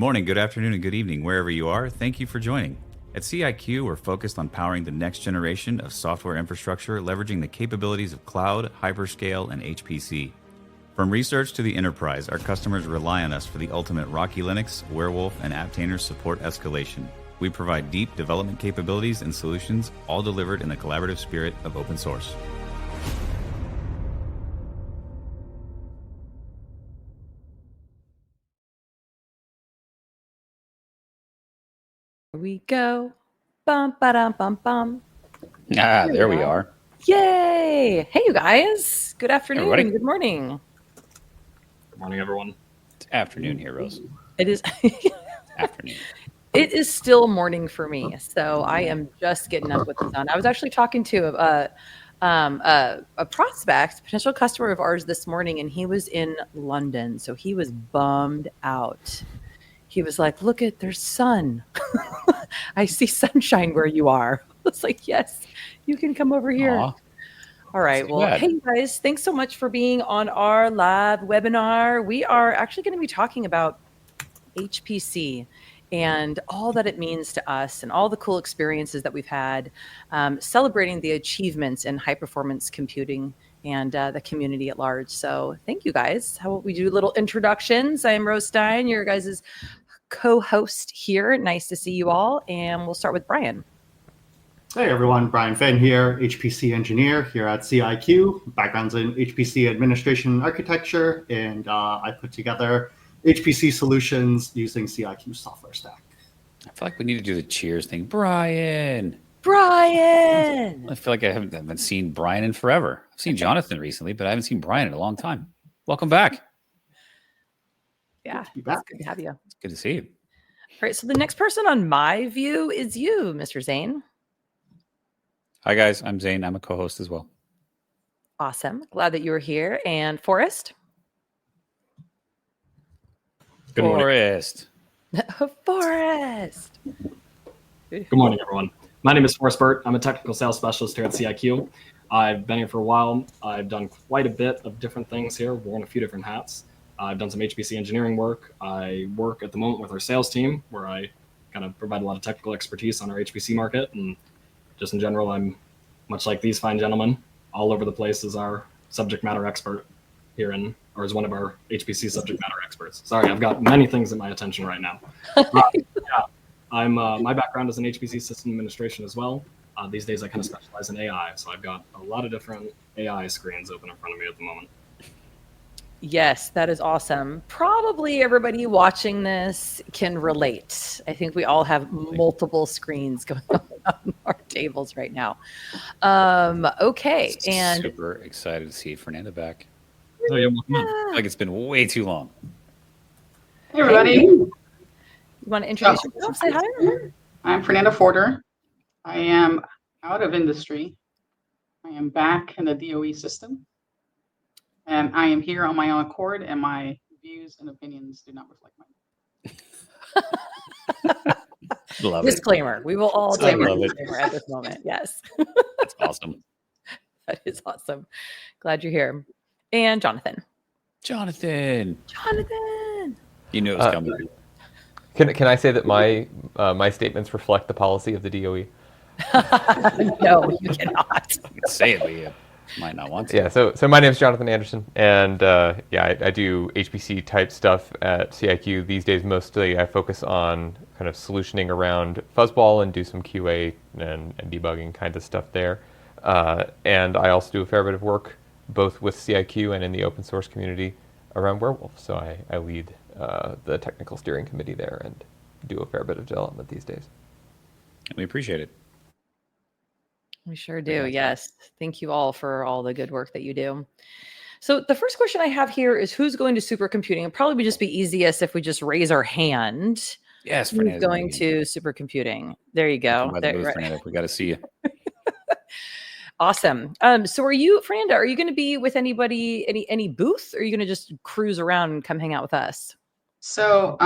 morning, good afternoon, and good evening, wherever you are. Thank you for joining. At CIQ, we're focused on powering the next generation of software infrastructure, leveraging the capabilities of cloud, hyperscale, and HPC. From research to the enterprise, our customers rely on us for the ultimate Rocky Linux, Werewolf, and Aptainer support escalation. We provide deep development capabilities and solutions, all delivered in the collaborative spirit of open source. Here we go. Bum, ba-dum, bum, bum. There we are. Yay! Hey, you guys. Good afternoon. Everybody. Good morning. Good morning, everyone. It's afternoon here, Rose. It is. Afternoon. It is still morning for me, so I am just getting up with the sun. I was actually talking to a prospect, potential customer of ours this morning, and he was in London, so he was bummed out. He was like, "Look at there's sun. I see sunshine where you are." I was like, "Yes, you can come over here." Aw. All right. Well, hey, you guys, thanks so much for being on our live webinar. We are actually going to be talking about HPC and all that it means to us and all the cool experiences that we've had, celebrating the achievements in high performance computing and the community at large. So thank you guys. How about we do little introductions? I am Rose Stein, your guys' co-host here. Nice to see you all. And we'll start with Brian. Hey everyone, Brian Fenn here, HPC engineer here at CIQ. Background's in HPC administration and architecture, and I put together HPC solutions using CIQ software stack. I feel like we need to do the cheers thing. Brian! I feel like I haven't seen Brian in forever. I've seen Jonathan recently, but I haven't seen Brian in a long time. Welcome back. Yeah, Good to be back. it's good to have you. It's good to see you. All right, so the next person on my view is you, Mr. Zane. Hi, guys. I'm Zane. I'm a co-host as well. Awesome. Glad that you were here. And Forrest? Good morning. Forrest. Forrest. Good morning, everyone. My name is Forrest Burt. I'm a technical sales specialist here at CIQ. I've been here for a while. I've done quite a bit of different things here, worn a few different hats. I've done some HPC engineering work. I work at the moment with our sales team, where I kind of provide a lot of technical expertise on our HPC market. And just in general, I'm, much like these fine gentlemen, all over the place as our subject matter expert here or as one of our HPC subject matter experts. Sorry, I've got many things at my attention right now. I'm my background is in HPC system administration as well. These days I kind of specialize in AI, so I've got a lot of different AI screens open in front of me at the moment. Yes, that is awesome. Probably everybody watching this can relate. I think we all have multiple screens going on our tables right now. Okay, and super excited to see Fernanda back. Oh, yeah, welcome in. I feel like it's been way too long. Hey, everybody. you want to introduce yourself? Say hi. I'm Fernanda Forder. I am out of industry. I am back in the DOE system. And I am here on my own accord, and my views and opinions do not reflect mine. Love Disclaimer. We will all take a love it. disclaimer at this moment. Yes. That's awesome. That is awesome. Glad you're here. And Jonathan. Jonathan. You knew it was coming. Can I say that my my statements reflect the policy of the DOE? No, you cannot. You can say it, but you might not want to. Yeah. So my name is Jonathan Anderson, and I do HPC type stuff at CIQ these days. Mostly, I focus on kind of solutioning around Fuzzball and do some QA and debugging kind of stuff there. And I also do a fair bit of work both with CIQ and in the open source community around Werewolf. So I lead the technical steering committee there and do a fair bit of development these days. We appreciate it. We sure do. Yes. Thank you all for all the good work that you do. So the first question I have here is who's going to supercomputing? It'd probably just be easiest if we just raise our hand. Yes, Who's Fernanda. going to supercomputing? There you go. We got to see you. Awesome. So are you, Fernanda, are you going to be with anybody, any booth, or are you going to just cruise around and come hang out with us? So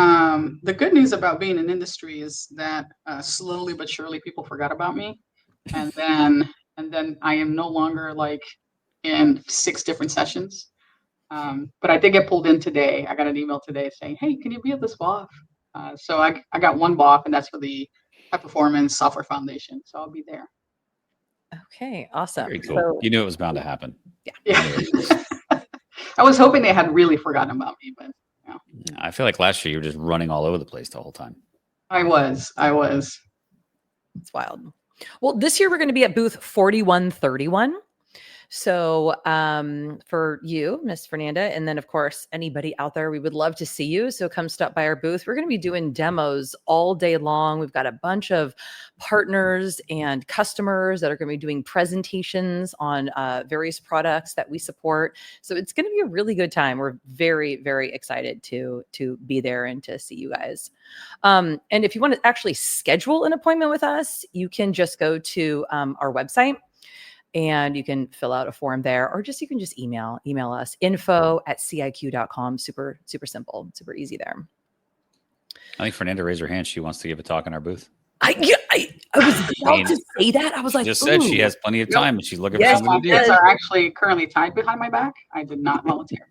the good news about being in industry is that slowly but surely people forgot about me. And then I am no longer like in 6 different sessions. But I did get pulled in today. I got an email today saying, hey, can you be at this WAF? So I got one block, and that's for the High Performance Software Foundation. So I'll be there. Okay, awesome. Very cool. So, You knew it was bound to happen. Yeah. I was hoping they had really forgotten about me, but I feel like last year you were just running all over the place the whole time. I was. it's wild. Well, this year we're going to be at booth 4131. So for you, Miss Fernanda, and then of course, anybody out there, we would love to see you. So come stop by our booth. We're going to be doing demos all day long. We've got a bunch of partners and customers that are going to be doing presentations on various products that we support. So it's going to be a really good time. We're very, very excited to be there and to see you guys. And if you want to actually schedule an appointment with us, you can just go to our website. And you can fill out a form there, or you can just email us info@ciq.com. Super simple, super easy there. I think Fernanda raised her hand. She wants to give a talk in our booth. I was about to say that. I was like, just said she has plenty of time and she's looking for something to do. Yes, are actually currently tied behind my back. I did not volunteer.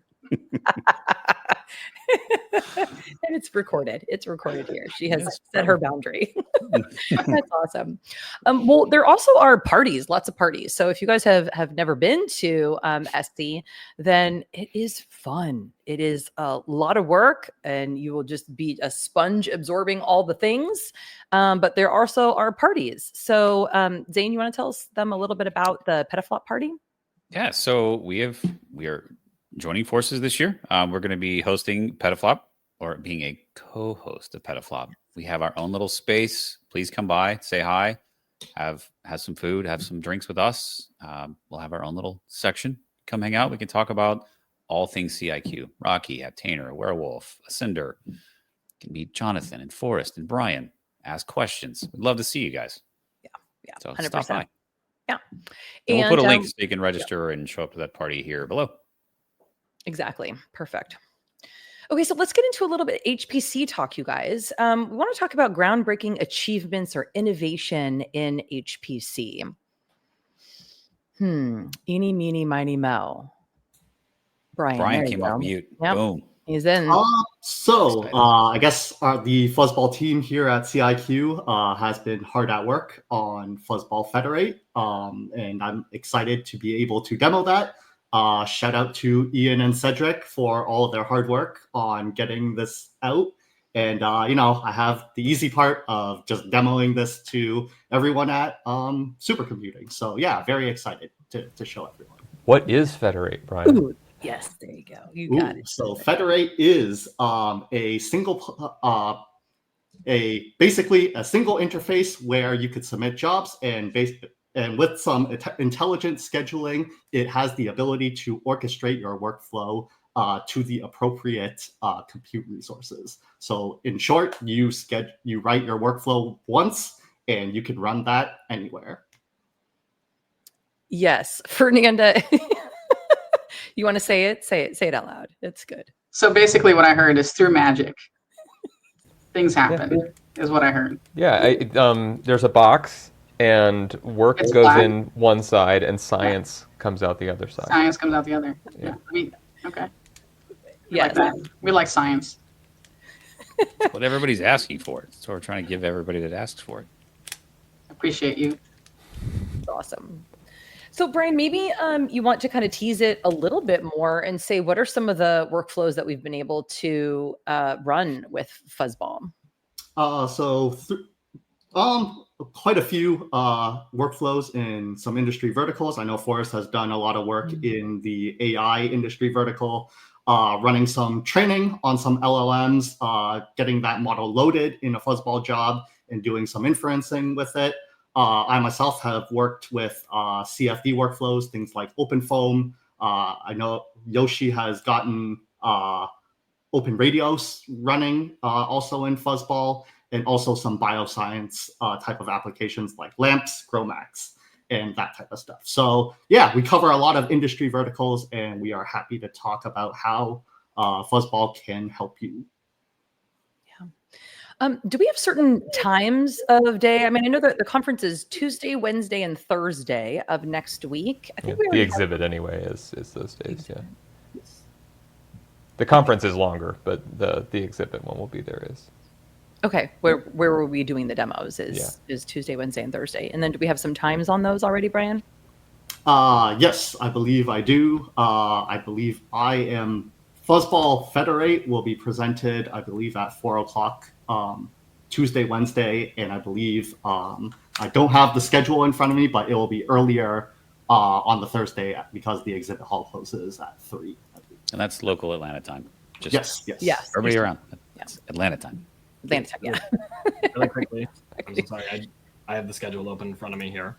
And it's recorded. It's recorded here. She has set her boundary. That's awesome. Well, there also are parties, lots of parties. So if you guys have never been to SC, then it is fun. It is a lot of work, and you will just be a sponge absorbing all the things. But there also are parties. So Zane, you want to tell them a little bit about the Petaflop party? Yeah. So we are joining forces this year. We're going to be hosting Petaflop, or being a co-host of Petaflop. We have our own little space. Please come by, say hi, have some food, have some drinks with us. We'll have our own little section. Come hang out. We can talk about all things CIQ. Rocky, have Tainer, a Werewolf, a Cinder. You can meet Jonathan and Forrest and Brian. Ask questions. We'd love to see you guys. Yeah, so 100%. stop by. Yeah, and we'll put a link so you can register and show up to that party here below. Exactly. Perfect. Okay, so let's get into a little bit HPC talk, you guys. We want to talk about groundbreaking achievements or innovation in HPC. Eeny, meeny, miny, mo. Brian came off mute. Yep. Boom. He's in. I guess the Fuzzball team here at CIQ has been hard at work on Fuzzball Federate, and I'm excited to be able to demo that. Shout out to Ian and Cedric for all of their hard work on getting this out. And, I have the easy part of just demoing this to everyone at Supercomputing. So, yeah, very excited to show everyone. What is Federate, Brian? Ooh, yes, there you go. You got it. So Federate is a single, basically a single interface where you could submit jobs, and with some intelligent scheduling, it has the ability to orchestrate your workflow to the appropriate compute resources. So in short, you write your workflow once, and you can run that anywhere. Yes, Fernanda. You want to say it? Say it out loud. It's good. So basically what I heard is through magic, things happen, is what I heard. Yeah, there's a box, and work goes black in one side, and science comes out the other side. Science comes out the other. Yeah. I mean, okay. Yes. Like that. We like science. What everybody's asking for. So we're trying to give everybody that asks for it. Appreciate you. That's awesome. So Brian, maybe you want to kind of tease it a little bit more and say, what are some of the workflows that we've been able to run with Fuzzball? Quite a few workflows in some industry verticals. I know Forrest has done a lot of work in the AI industry vertical, running some training on some LLMs, getting that model loaded in a Fuzzball job and doing some inferencing with it. I myself have worked with CFD workflows, things like OpenFOAM. I know Yoshi has gotten Open Radios running also in Fuzzball, and also some bioscience type of applications like LAMPS, GROMACS, and that type of stuff. So yeah, we cover a lot of industry verticals, and we are happy to talk about how Fuzzball can help you. Do we have certain times of day? I mean, I know that the conference is Tuesday, Wednesday, and Thursday of next week. I think the exhibit anyway is those days. Yeah. The conference is longer, but the exhibit one will be there is. Okay, where were we doing the demos? Is Tuesday, Wednesday, and Thursday, and then do we have some times on those already, Brian? Yes, I believe I do. I believe I am Fuzzball Federate will be presented, I believe, at 4:00 Tuesday, Wednesday, and I believe I don't have the schedule in front of me, but it will be earlier on the Thursday because the exhibit hall closes at 3. And that's local Atlanta time. Yes. Everybody around. Yes, Atlanta time. Atlanta time, yeah. Really quickly, I'm so sorry. I have the schedule open in front of me here.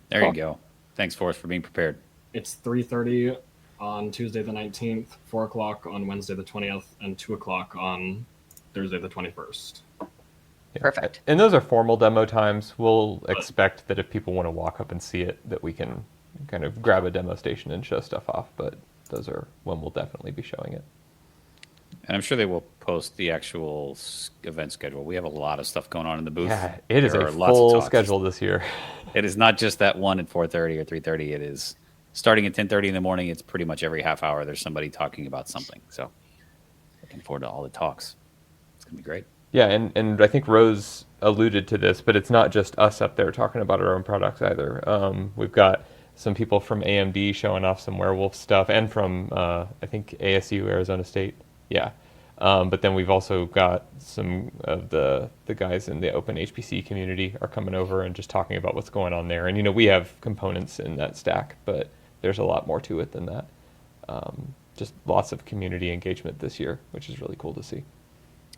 There you go. Thanks, Forrest, for being prepared. It's 3:30 on Tuesday the 19th, 4:00 on Wednesday the 20th, and 2:00 on Thursday the 21st. Yeah. Perfect. And those are formal demo times. We'll expect that if people want to walk up and see it, that we can kind of grab a demo station and show stuff off. But those are when we'll definitely be showing it. And I'm sure they will post the actual event schedule. We have a lot of stuff going on in the booth. Yeah, it is There a are lots of full talks. schedule this year. It is not just that one at 4:30 or 3:30. It is starting at 10:30 in the morning. It's pretty much every half hour there's somebody talking about something. So looking forward to all the talks. It's going to be great. Yeah, and I think Rose alluded to this, but it's not just us up there talking about our own products either. We've got some people from AMD showing off some Werewolf stuff, and from, I think, ASU, Arizona State. Yeah. But then we've also got some of the guys in the open HPC community are coming over and just talking about what's going on there. And, we have components in that stack, but there's a lot more to it than that. Just lots of community engagement this year, which is really cool to see.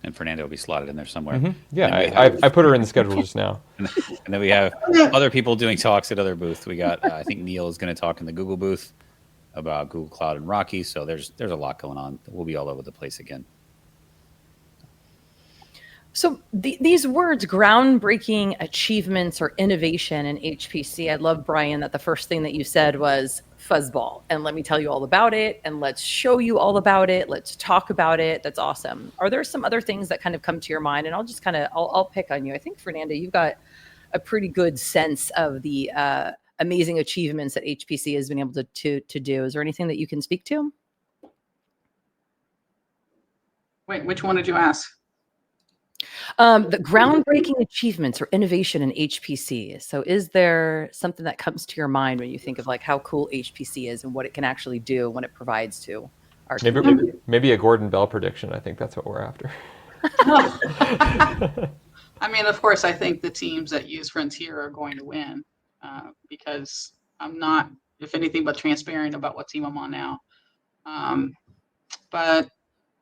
And Fernando will be slotted in there somewhere. Mm-hmm. Yeah, I put her in the schedule just now. And then we have other people doing talks at other booths. We got, I think Neil is going to talk in the Google booth about Google Cloud and Rocky. So there's a lot going on. We'll be all over the place again. So these words, groundbreaking achievements or innovation in HPC, I love, Brian, that the first thing that you said was fuzzball. And let me tell you all about it. And let's show you all about it. Let's talk about it. That's awesome. Are there some other things that kind of come to your mind? And I'll just I'll pick on you. I think, Fernando, you've got a pretty good sense of the amazing achievements that HPC has been able to do. Is there anything that you can speak to? Wait, which one did you ask? The groundbreaking achievements or innovation in HPC. So is there something that comes to your mind when you think of like how cool HPC is and what it can actually do when it provides to our community? Maybe a Gordon Bell prediction. I think that's what we're after. I mean, of course, I think the teams that use Frontier are going to win because I'm not, if anything, but transparent about what team I'm on now. But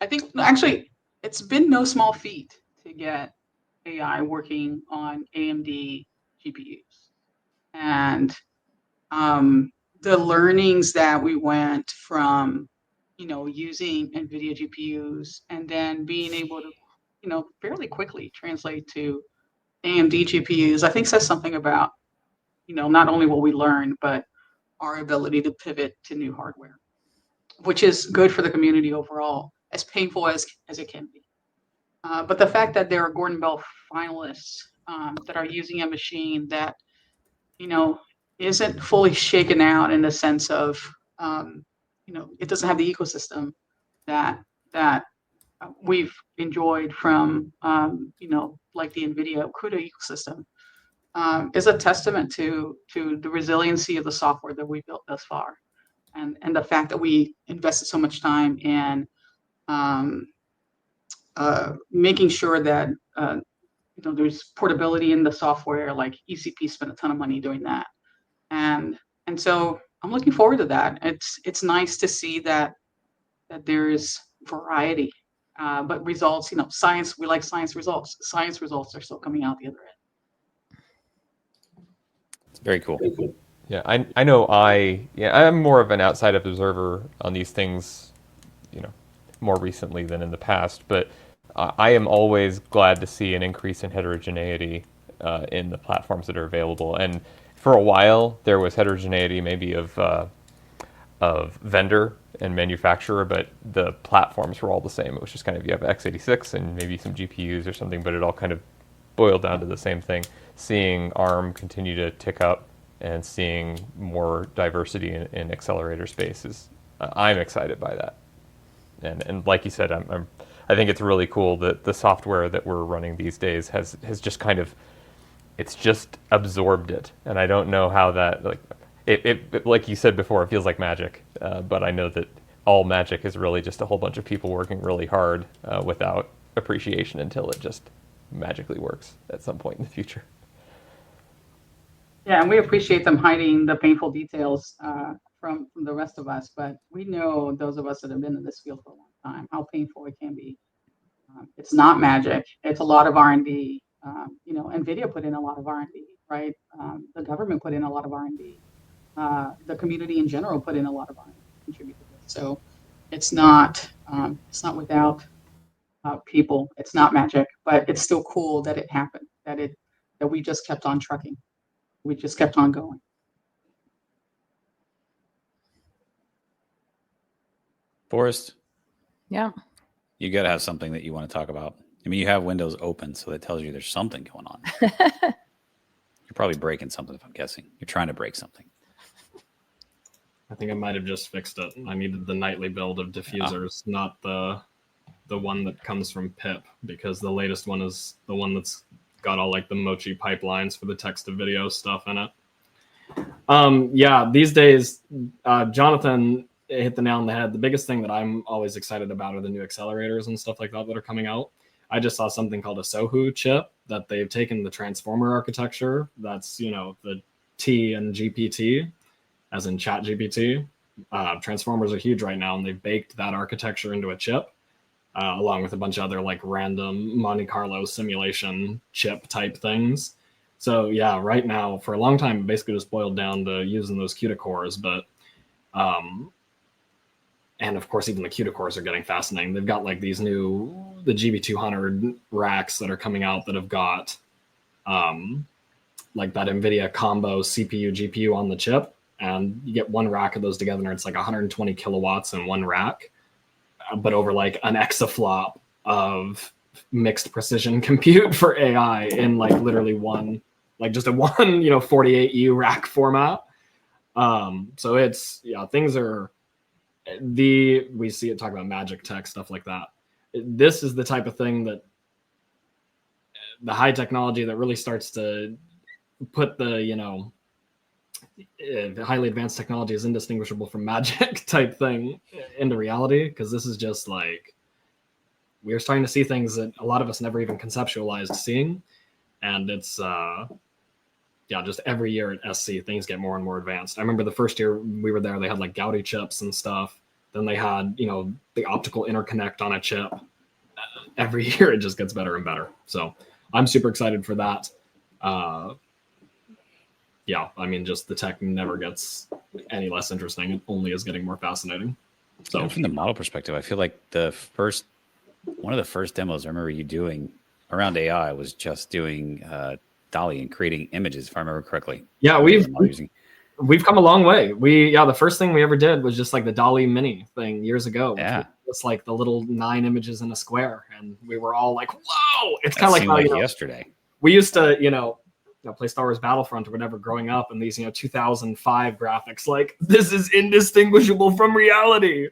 I think actually it's been no small feat to get AI working on AMD GPUs. And the learnings that we went from, using NVIDIA GPUs and then being able to, fairly quickly translate to AMD GPUs, I think says something about, not only what we learned, but our ability to pivot to new hardware, which is good for the community overall, as painful as it can be. But the fact that there are Gordon Bell finalists that are using a machine that, isn't fully shaken out in the sense of, it doesn't have the ecosystem that we've enjoyed from, like the NVIDIA CUDA ecosystem, is a testament to the resiliency of the software that we built thus far, and the fact that we invested so much time in making sure that there's portability in the software. Like ECP spent a ton of money doing that, and so I'm looking forward to that. It's nice to see that there's variety, but results. Science. We like science results. Science results are still coming out the other end. It's very cool. Yeah, I know. I'm more of an outside observer on these things, more recently than in the past, but I am always glad to see an increase in heterogeneity in the platforms that are available. And for a while, there was heterogeneity maybe of vendor and manufacturer, but the platforms were all the same. It was just kind of, you have x86 and maybe some GPUs or something, but it all kind of boiled down to the same thing. Seeing ARM continue to tick up and seeing more diversity in accelerator spaces, I'm excited by that. And like you said, I'm I think it's really cool that the software that we're running these days has just kind of, it's just absorbed it. And I don't know how that, like, it like you said before, it feels like magic. But I know that all magic is really just a whole bunch of people working really hard without appreciation until it just magically works at some point in the future. Yeah, and we appreciate them hiding the painful details from the rest of us, but we know, those of us that have been in this field for a long time, how painful it can be. It's not magic. It's a lot of R&D. NVIDIA put in a lot of R&D, right? The government put in a lot of R&D. The community in general put in a lot of R&D, contributed to this. So it's not without people. It's not magic, but it's still cool that it happened, that we just kept on trucking. We just kept on going. Forrest. Yeah. You got to have something that you want to talk about. I mean, you have Windows open, so that tells you there's something going on. You're probably breaking something, if I'm guessing. You're trying to break something. I think I might have just fixed it. I needed the nightly build of diffusers, not the one that comes from pip, because the latest one is the one that's got all like the mochi pipelines for the text to video stuff in it. Yeah, these days, Jonathan hit the nail on the head. The biggest thing that I'm always excited about are the new accelerators and stuff like that are coming out. I just saw something called a Sohu chip that they've taken the transformer architecture. That's, the T and GPT, as in Chat GPT. Transformers are huge right now, and they've baked that architecture into a chip, along with a bunch of other like random Monte Carlo simulation chip type things. So yeah, right now, for a long time, it basically just boiled down to using those CUDA cores, but and of course, even the CUDA cores are getting fascinating. They've got like these new, the GB200 racks that are coming out that have got like that NVIDIA combo CPU, GPU on the chip. And you get one rack of those together, and it's like 120 kilowatts in one rack, but over like an exaflop of mixed precision compute for AI in like literally one, like just a 48U rack format. So it's, things are, we see it talk about magic tech, stuff like that. This is the type of thing that the high technology that really starts to put the, the highly advanced technology is indistinguishable from magic type thing into reality. Cause this is just like, we're starting to see things that a lot of us never even conceptualized seeing. And it's, just every year at SC, things get more and more advanced. I remember the first year we were there, they had like Gaudi chips and stuff. Then they had, the optical interconnect on a chip. Every year it just gets better and better. So I'm super excited for that. Just the tech never gets any less interesting. It only is getting more fascinating. So from the model perspective, I feel like one of the first demos I remember you doing around AI was just doing DALL-E and creating images, if I remember correctly. Yeah, we've come a long way. The first thing we ever did was just like the DALL-E mini thing years ago. Yeah. It's like the little 9 images in a square. And we were all like, whoa, it's kind of like yesterday. We used to, play Star Wars Battlefront or whatever growing up, and these, 2005 graphics, like, this is indistinguishable from reality.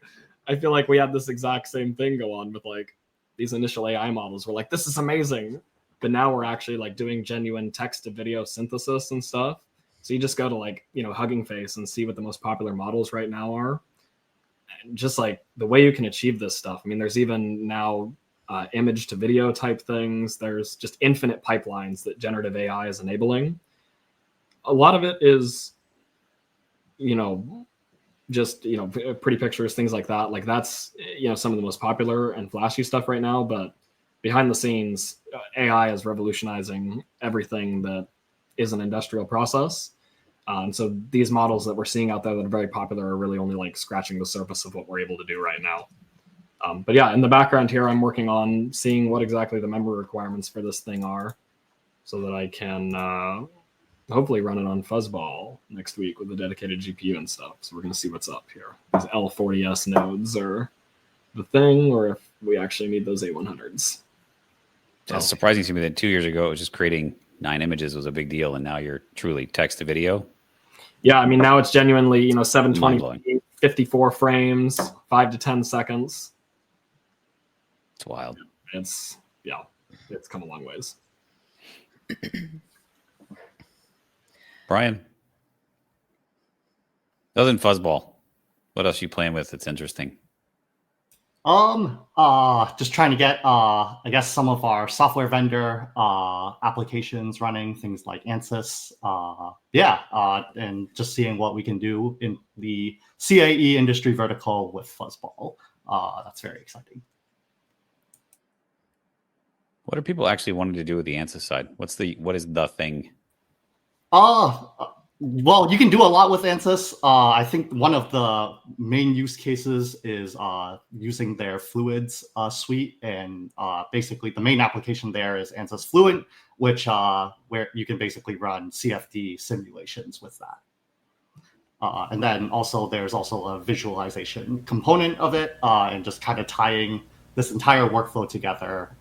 I feel like we had this exact same thing go on with like these initial AI models. We're like, this is amazing. But now we're actually like doing genuine text to video synthesis and stuff. So you just go to like, Hugging Face and see what the most popular models right now are. And just like the way you can achieve this stuff. I mean, there's even now image to video type things. There's just infinite pipelines that generative AI is enabling. A lot of it is, just, pretty pictures, things like that. Like that's, some of the most popular and flashy stuff right now. But behind the scenes, AI is revolutionizing everything that is an industrial process. And so these models that we're seeing out there that are very popular are really only like scratching the surface of what we're able to do right now. But yeah, in the background here, I'm working on seeing what exactly the memory requirements for this thing are so that I can hopefully run it on Fuzzball next week with a dedicated GPU and stuff. So we're going to see what's up here. These L40S nodes are the thing, or if we actually need those A100s. That's surprising to me that 2 years ago, it was just creating 9 images was a big deal. And now you're truly text to video. Yeah. I mean, now it's genuinely, 720, 54 frames, 5 to 10 seconds. It's wild. It's come a long ways. Brian, other than fuzzball, what else are you playing with that's interesting? Just trying to get, I guess, some of our software vendor applications running, things like ANSYS. And just seeing what we can do in the CAE industry vertical with fuzzball. That's very exciting. What are people actually wanting to do with the ANSYS side? What is the thing? Well, you can do a lot with ANSYS. I think one of the main use cases is using their Fluids suite, and basically the main application there is ANSYS Fluent, which where you can basically run CFD simulations with that. And then also there's also a visualization component of it, and just kind of tying this entire workflow together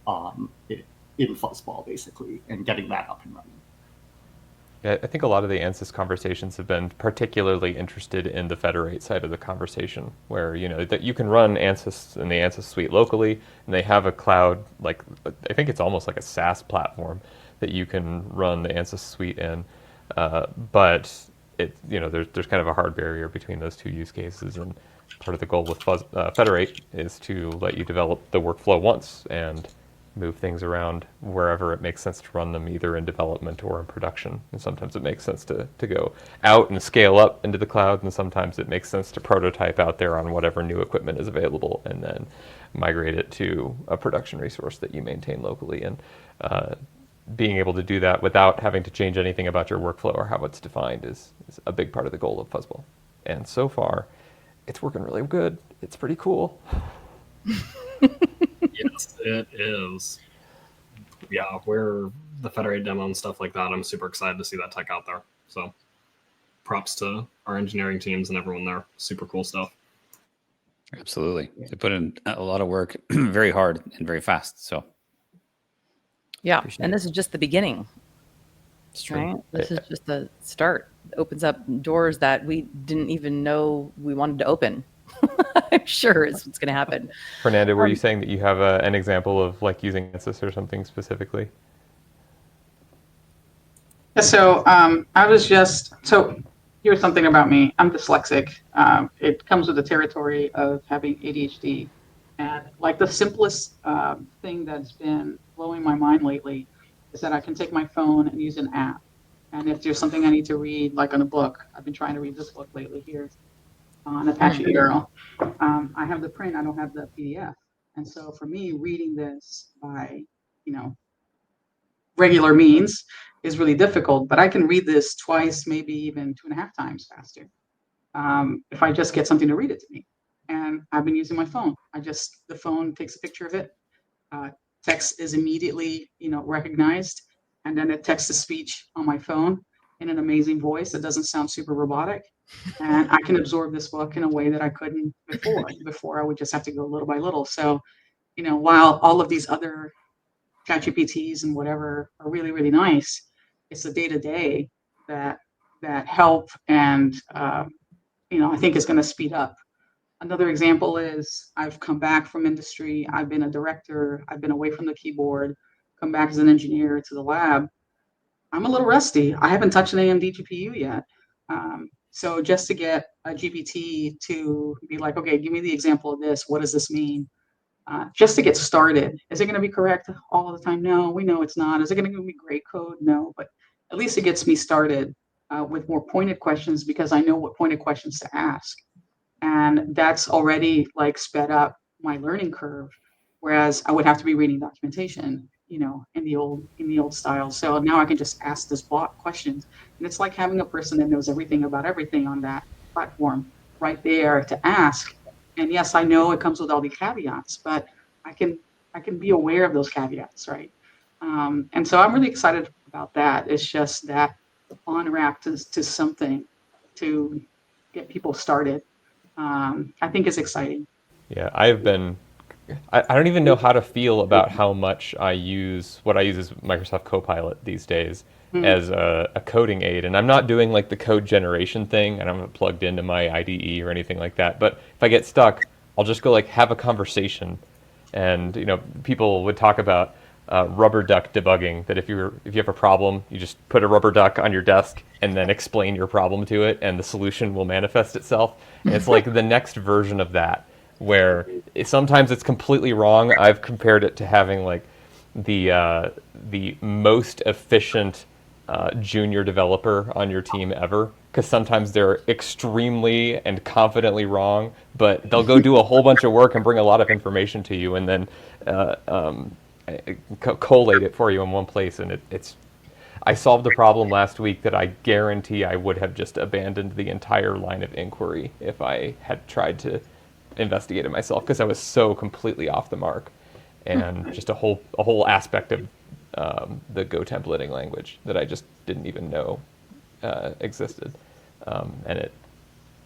in fuzzball basically, and getting that up and running. Yeah, I think a lot of the ANSYS conversations have been particularly interested in the federate side of the conversation, where that you can run ANSYS in the ANSYS suite locally, and they have a cloud, like I think it's almost like a SaaS platform that you can run the ANSYS suite in, but there's kind of a hard barrier between those two use cases, and part of the goal with Federate is to let you develop the workflow once and move things around wherever it makes sense to run them, either in development or in production. And sometimes it makes sense to go out and scale up into the cloud, and sometimes it makes sense to prototype out there on whatever new equipment is available and then migrate it to a production resource that you maintain locally. And being able to do that without having to change anything about your workflow or how it's defined is a big part of the goal of fuzzball. And so far, it's working really good. It's pretty cool. Yes, it is. Yeah, we're the Federate demo and stuff like that. I'm super excited to see that tech out there. So props to our engineering teams and everyone there. Super cool stuff. Absolutely. They put in a lot of work, very hard and very fast. So yeah, and this is just the beginning. it's true. Right? This is just the start. It opens up doors that we didn't even know we wanted to open. I'm sure it's what's going to happen. Fernanda, were you saying that you have an example of like using ANSYS or something specifically? So here's something about me. I'm dyslexic. It comes with the territory of having ADHD. And like the simplest thing that's been blowing my mind lately is that I can take my phone and use an app. And if there's something I need to read, like on a book, I've been trying to read this book lately here on Apache Arrow. I have the print, I don't have the PDF. And so for me, reading this by, regular means is really difficult, but I can read this twice, maybe even 2.5 times faster. If I just get something to read it to me. And I've been using my phone. The phone takes a picture of it. Text is immediately, recognized. And then it texts to speech on my phone in an amazing voice that doesn't sound super robotic. And I can absorb this book in a way that I couldn't before. Before I would just have to go little by little. So, while all of these other ChatGPTs and whatever are really, really nice, it's the day-to-day that help and, I think is going to speed up. Another example is I've come back from industry. I've been a director. I've been away from the keyboard, come back as an engineer to the lab. I'm a little rusty. I haven't touched an AMD GPU yet. So just to get a GPT to be like, okay, give me the example of this. What does this mean? Just to get started. Is it going to be correct all the time? No, we know it's not. Is it going to give me great code? No, but at least it gets me started with more pointed questions because I know what pointed questions to ask. And that's already like sped up my learning curve. Whereas I would have to be reading documentation, in the old style. So now I can just ask this block questions. And it's like having a person that knows everything about everything on that platform right there to ask. And yes, I know it comes with all the caveats, but I can be aware of those caveats, right? And so I'm really excited about that. It's just that on-ramp to something to get people started. I think is exciting. Yeah, I don't even know how to feel about how much what I use is Microsoft Copilot these days as a coding aid. And I'm not doing like the code generation thing, and I'm not plugged into my IDE or anything like that. But if I get stuck, I'll just go like have a conversation And people would talk about rubber duck debugging, that if you have a problem, you just put a rubber duck on your desk and then explain your problem to it, and the solution will manifest itself. And it's like the next version of that, where sometimes it's completely wrong. I've compared it to having like the most efficient junior developer on your team ever, because sometimes they're extremely and confidently wrong, but they'll go do a whole bunch of work and bring a lot of information to you, and then collate it for you in one place. And it's I solved a problem last week that I guarantee I would have just abandoned the entire line of inquiry if I had tried to investigate it myself, because I was so completely off the mark, and just a whole aspect of the Go templating language that I just didn't even know existed, and it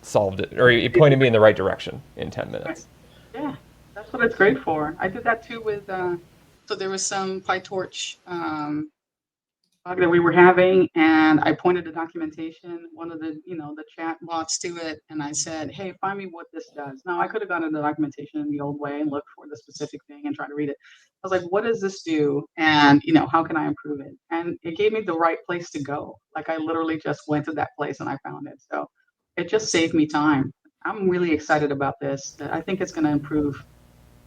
solved it, or it pointed me in the right direction in 10 minutes. Yeah, that's what it's great for. I did that too with, so there was some PyTorch bug that we were having, and I pointed the documentation, one of the, the chat bots to it, and I said, hey, find me what this does. Now, I could have gone to the documentation in the old way and looked for the specific thing and try to read it. I was like, what does this do? And, how can I improve it? And it gave me the right place to go. Like, I literally just went to that place and I found it. So it just saved me time. I'm really excited about this. I think it's going to improve,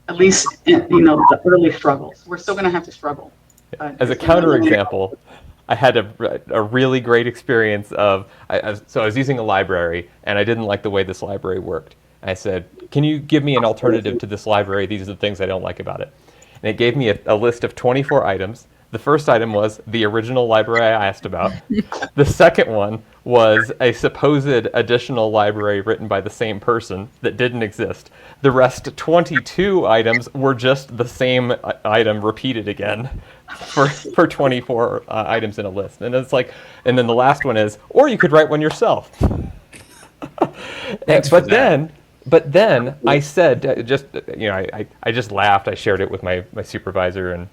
at least, the early struggles. We're still going to have to struggle. As a counterexample, I had a really great experience of, so I was using a library, and I didn't like the way this library worked. I said, can you give me an alternative to this library? These are the things I don't like about it. And it gave me a list of 24 items. The first item was the original library I asked about. The second one was a supposed additional library written by the same person that didn't exist. The rest 22 items were just the same item repeated again for 24 items in a list. And it's like, and then the last one is, or you could write one yourself. But then I said, I just laughed. I shared it with my supervisor, and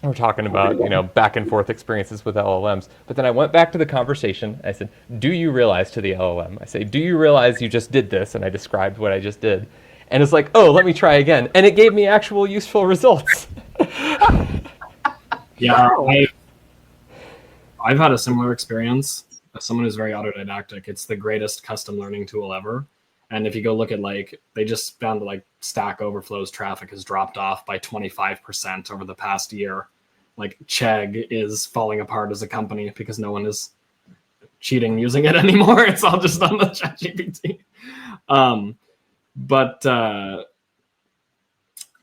we're talking about, back and forth experiences with LLMs. But then I went back to the conversation. I said, do you realize, to the LLM, I say, do you realize you just did this? And I described what I just did. And it's like, oh, let me try again. And it gave me actual useful results. Yeah, I've had a similar experience. As someone who's very autodidactic, it's the greatest custom learning tool ever. And if you go look at, they just found that Stack Overflow's traffic has dropped off by 25% over the past year. Chegg is falling apart as a company because no one is cheating using it anymore. It's all just on the ChatGPT. But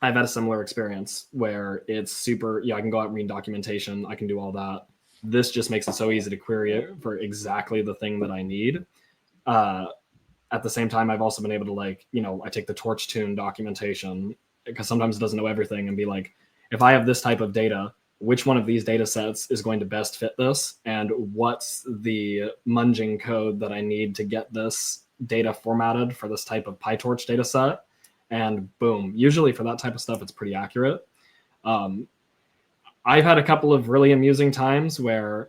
I've had a similar experience where it's super, I can go out and read documentation. I can do all that. This just makes it so easy to query it for exactly the thing that I need. At the same time, I've also been able to I take the torch tune documentation, because sometimes it doesn't know everything, and be like, if I have this type of data, which one of these data sets is going to best fit this? And what's the munging code that I need to get this data formatted for this type of PyTorch data set? And boom, usually for that type of stuff, it's pretty accurate. I've had a couple of really amusing times where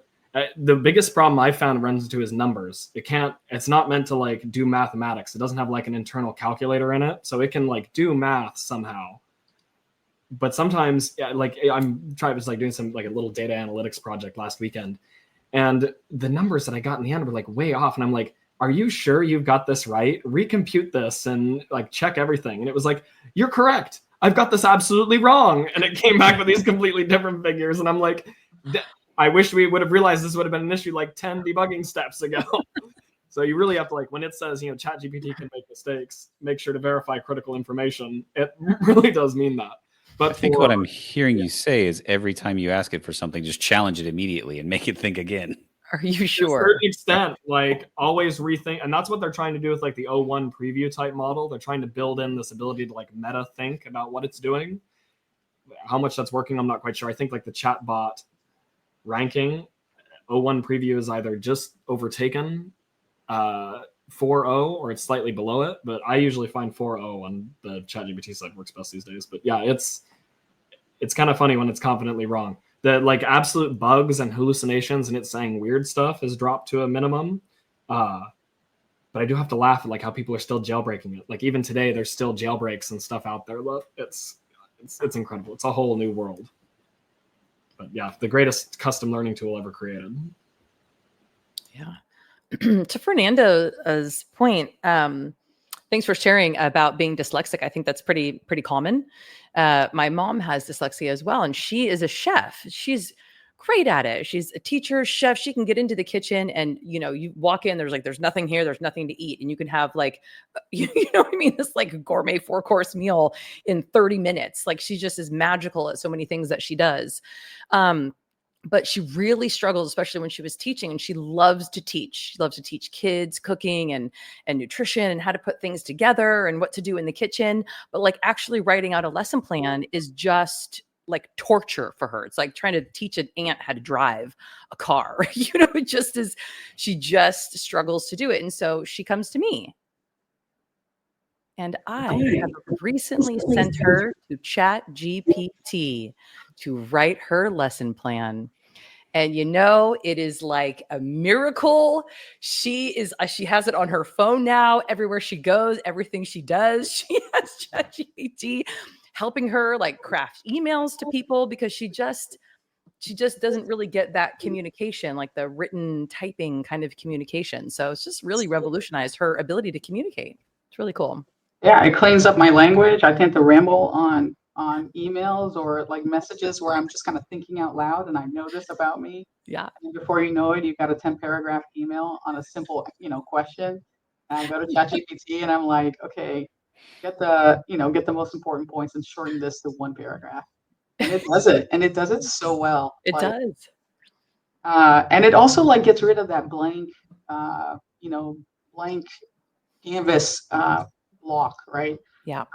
the biggest problem I've found runs into is numbers. It's not meant to do mathematics. It doesn't have an internal calculator in it. So it can do math somehow. But sometimes I'm trying to doing some a little data analytics project last weekend. And the numbers that I got in the end were way off. And I'm like, are you sure you've got this right? Recompute this and check everything. And it was you're correct. I've got this absolutely wrong. And it came back with these completely different figures. And I'm like, I wish we would have realized this would have been an issue 10 debugging steps ago. So you really have to when it says, ChatGPT can make mistakes, make sure to verify critical information. It really does mean that. But I think what I'm hearing you say is every time you ask it for something, just challenge it immediately and make it think again. Are you sure? To a certain extent, always rethink. And that's what they're trying to do with the O1 preview type model. They're trying to build in this ability to meta think about what it's doing. How much that's working, I'm not quite sure. I think the chatbot ranking, O1 preview is either just overtaken 4.0 or it's slightly below it. But I usually find 4.0 on the ChatGPT side works best these days. But yeah, it's kind of funny when it's confidently wrong. The absolute bugs and hallucinations and it saying weird stuff has dropped to a minimum. But I do have to laugh at how people are still jailbreaking it. Even today, there's still jailbreaks and stuff out there. It's it's incredible. It's a whole new world. But yeah, the greatest custom learning tool ever created. Yeah. To Fernando's point, thanks for sharing about being dyslexic. I think that's pretty common. My mom has dyslexia as well, and she is a chef. She's great at it. She's a teacher, chef. She can get into the kitchen and, you walk in, there's nothing here. There's nothing to eat. And you can have you know what I mean? This gourmet 4-course meal in 30 minutes. She just is magical at so many things that she does. But she really struggled, especially when she was teaching, and she loves to teach. She loves to teach kids cooking and nutrition and how to put things together and what to do in the kitchen. But actually writing out a lesson plan is just torture for her. It's like trying to teach an ant how to drive a car. It just is, she just struggles to do it. And so she comes to me. And I have recently sent her to ChatGPT to write her lesson plan. And it is like a miracle. She has it on her phone now. Everywhere she goes, everything she does, she has ChatGPT helping her craft emails to people, because she just doesn't really get that communication, the written typing kind of communication. So it's just really revolutionized her ability to communicate. It's really cool. Yeah, it cleans up my language. I tend to ramble on emails or messages where I'm just kind of thinking out loud, and I know this about me. Yeah. And before you know it, you've got a 10-paragraph email on a simple, question. And I go to ChatGPT and I'm like, okay, get the most important points and shorten this to 1 paragraph. And it does it. And it does it so well. It does. And it also gets rid of that blank canvas block, right? Yeah.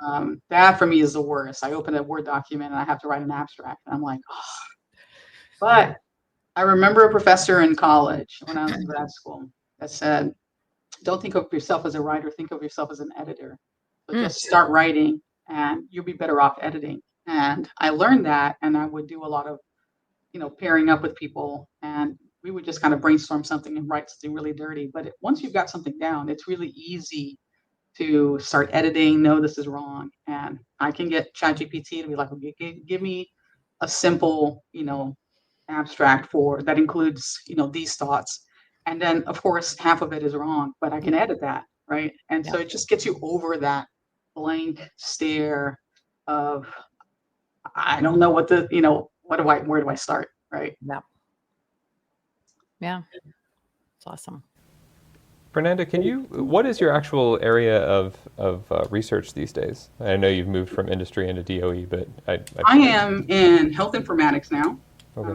That for me is the worst. I open a Word document and I have to write an abstract, and I'm like, oh. But I remember a professor in college when I was in grad school that said, don't think of yourself as a writer, think of yourself as an editor. So just start writing and you'll be better off editing. And I learned that, and I would do a lot of, pairing up with people, and we would just kind of brainstorm something and write something really dirty. But once you've got something down, it's really easy to start editing. No, this is wrong. And I can get ChatGPT to be like, okay, give me a simple, abstract that includes, these thoughts. And then of course, half of it is wrong, but I can edit that. Right. And so it just gets you over that blank stare of, I don't know what where do I start? Right. Yeah. Yeah. It's awesome. Fernando, what is your actual area of research these days? I know you've moved from industry into DOE, but I am in health informatics now. Okay.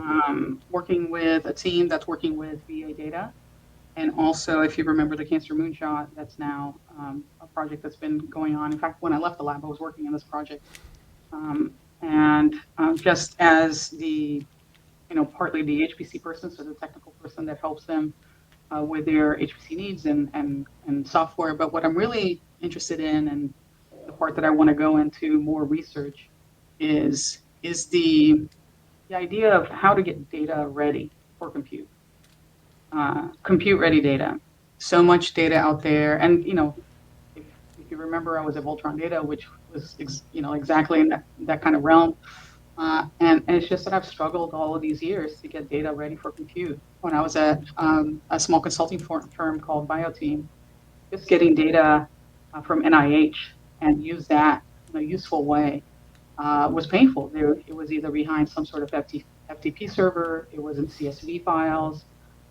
Working with a team that's working with VA data. And also, if you remember the Cancer Moonshot, that's now a project that's been going on. In fact, when I left the lab, I was working on this project. Just as the, partly the HPC person, so the technical person that helps them with their HPC needs and software. But what I'm really interested in, and the part that I want to go into more research, is the idea of how to get data ready for compute. Compute ready data. So much data out there. And, if you remember, I was at Voltron Data, which was, exactly in that kind of realm. And it's just that I've struggled all of these years to get data ready for compute. When I was at a small consulting firm called BioTeam, just getting data from NIH and use that in a useful way was painful. It was either behind some sort of FTP server, it was in CSV files,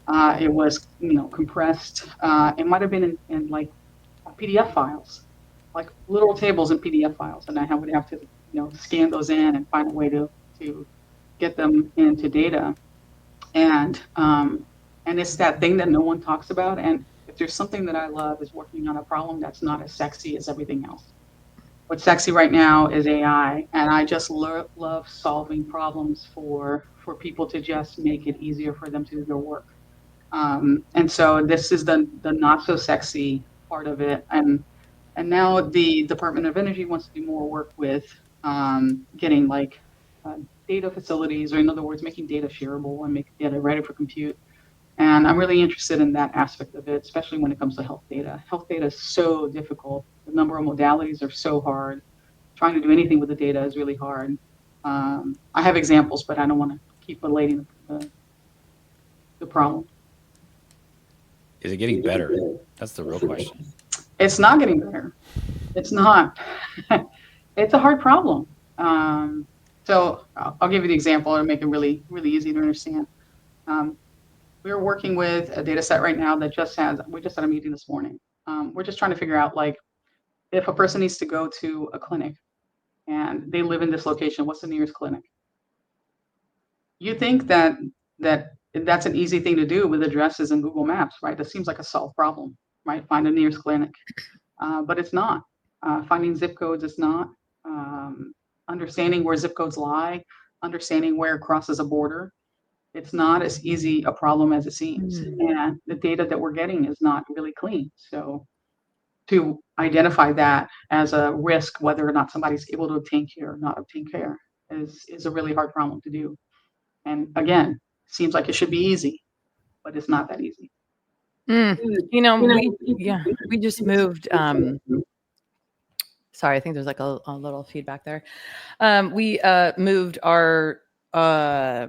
it was compressed. It might have been in PDF files, like literal tables in PDF files, and I would have to scan those in and find a way to get them into data. And it's that thing that no one talks about. And if there's something that I love, is working on a problem that's not as sexy as everything else. What's sexy right now is AI, and I just love solving problems for people to just make it easier for them to do their work. And so this is the not so sexy part of it. And now the Department of Energy wants to do more work with getting data facilities, or in other words, making data shareable and making data ready for compute. And I'm really interested in that aspect of it, especially when it comes to health data. Health data is so difficult. The number of modalities are so hard. trying to do anything with the data is really hard. I have examples, but I don't want to keep belating the problem. Is it getting better? That's the real question. It's not getting better. It's not. It's a hard problem. So I'll give you the example and make it really, really easy to understand. We're working with a data set right now that we just had a meeting this morning. We're just trying to figure out, like, if a person needs to go to a clinic and they live in this location, what's the nearest clinic? You think that's an easy thing to do with addresses and Google Maps, right? That seems like a solved problem, right? Find the nearest clinic. But it's not. Finding zip codes is not. Understanding where zip codes lie, understanding where it crosses a border. It's not as easy a problem as it seems. And the data that we're getting is not really clean. So to identify that as a risk, whether or not somebody's able to obtain care or not obtain care, is a really hard problem to do. And again, seems like it should be easy, but it's not that easy. We just moved. Sorry, I think there's like a little feedback there. We moved our